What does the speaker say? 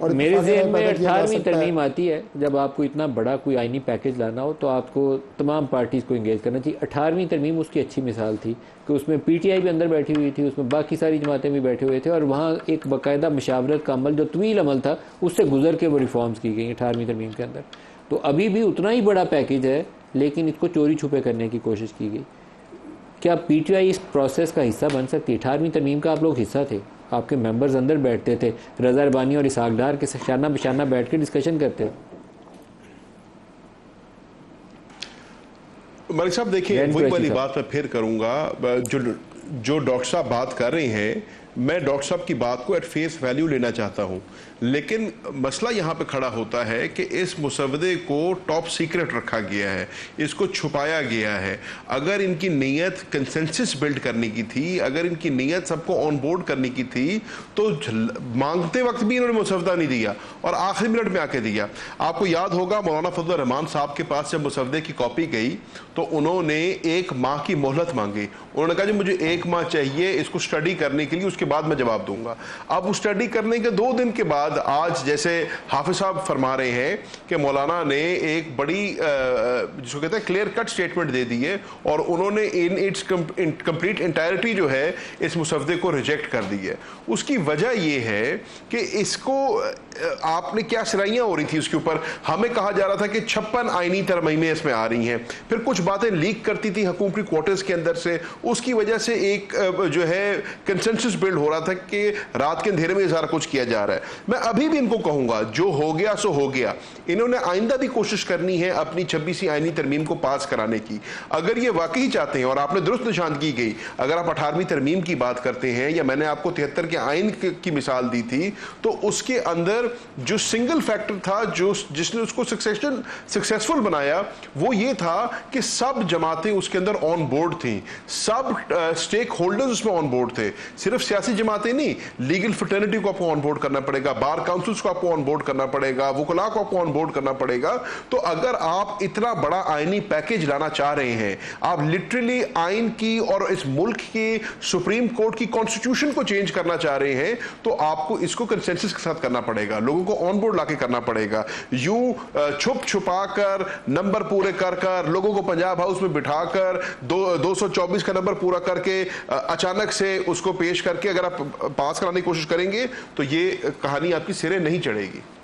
और मेरे इत्तेफाक ज़हन राय में पैदा किया जा 18वीं सकता है। तरमीम आती है, जब आपको इतना बड़ा कोई आइनी पैकेज लाना हो तो आपको तमाम पार्टीज़ को इंगेज करना चाहिए। 18वीं तरमीम उसकी अच्छी मिसाल थी कि उसमें पीटीआई भी अंदर बैठी हुई थी, उसमें बाकी सारी जमातें भी बैठे हुए थे, और वहाँ एक बाकायदा मशावरत का अमल जो तवील अमल था उससे गुजर के वो रिफॉर्म्स की गई 18वीं तरमीम के अंदर। तो अभी भी उतना ही बड़ा पैकेज है, लेकिन इसको चोरी छुपे करने की कोशिश की गई। क्या पीटीआई इस प्रोसेस का हिस्सा बन सकती है? 18वीं तरमीम का आप लोग हिस्सा थे, आपके मेंबर्स अंदर बैठते थे, रजा रबानी और इसहाक डार के शाना बशाना बैठ के डिस्कशन करते थे। मलिक साहब देखिए, ग्रैंड वही कुरैशी वाली साहब, बात मैं फिर करूंगा। जो जो डॉक्टर साहब बात कर रहे हैं, मैं डॉक्टर साहब की बात को एट फेस वैल्यू लेना चाहता हूं, लेकिन मसला यहां पे खड़ा होता है कि इस मुसवदे को टॉप सीक्रेट रखा गया है, इसको छुपाया गया है। अगर इनकी नीयत कंसेंसस बिल्ड करने की थी, अगर इनकी नीयत सबको ऑन बोर्ड करने की थी, तो मांगते वक्त भी इन्होंने मुसवदा नहीं दिया और आखिरी मिनट में आके दिया। आपको याद होगा, मौलाना फजल रहमान साहब के पास जब मुसवदे की कॉपी गई तो उन्होंने 1 माह की मोहलत मांगी। उन्होंने कहा जी मुझे 1 माह चाहिए इसको स्टडी करने के लिए, उसके बाद मैं जवाब दूंगा। अब उस स्टडी करने के 2 दिन के बाद आज जैसे हाफिज साहब फरमा रहे हैं कि मौलाना ने एक बड़ी जिसको कहते हैं क्लियर कट स्टेटमेंट दे दी है और उन्होंने इन इट्स कंप्लीट इंटायरिटी जो है इस मुसवदे को रिजेक्ट कर दी है। उसकी वजह यह है कि इसको आपने क्या सराइयां हो रही थी उसके ऊपर, हमें कहा जा रहा था कि 56 आईनी तरमीमें इसमें आ रही हैं, फिर कुछ बातें लीक करती थी हुकूमती क्वार्टर्स के अंदर से, उसकी वजह से एक जो है कंसेंसस बिल्ड हो रहा था कि रात के अंधेरे में सारा कुछ किया जा रहा है। मैं अभी भी इनको कहूंगा, जो हो गया सो हो गया। इन्होंने आइंदा भी कोशिश करनी है अपनी 26वीं आईनी तरमीम को पास कराने की। अगर ये वाकई चाहते हैं, और आपने दुरुस्त निशानदगी की, अगर आप 18वीं तरमीम की बात करते हैं, या मैंने आपको 73 के आइन की मिसाल दी थी, तो उसके अंदर जो सिंगल फैक्टर था जो जिसने उसको सक्सेसफुल बनाया, वो ये था कि सब जमातें उसके अंदर ऑन बोर्ड थी, सब स्टेक होल्डर्स उसमें ऑन बोर्ड थे। सिर्फ सियासी जमातें नहीं, लीगल फ्रेटर्निटी को आपको ऑन बोर्ड करना पड़ेगा, बार काउंसिल्स को आपको ऑन बोर्ड करना पड़ेगा, वकुला को आपको ऑन बोर्ड करना पड़ेगा। तो अगर आप इतना बड़ा आईनी पैकेज लाना चाह रहे हैं, आप लिटरली आइन की और इस मुल्क के सुप्रीम कोर्ट की कॉन्स्टिट्यूशन को चेंज करना चाह रहे हैं, तो आपको इसको कंसेंसस के साथ करना पड़ेगा, लोगों को ऑन बोर्ड लाके करना पड़ेगा। यूं छुप छुपा कर नंबर पूरे कर कर लोगों को पंजाब हाउस में बिठाकर 224 का नंबर पूरा करके अचानक से उसको पेश करके अगर आप पास कराने की कोशिश करेंगे, तो ये कहानी आपकी सिरे नहीं चढ़ेगी।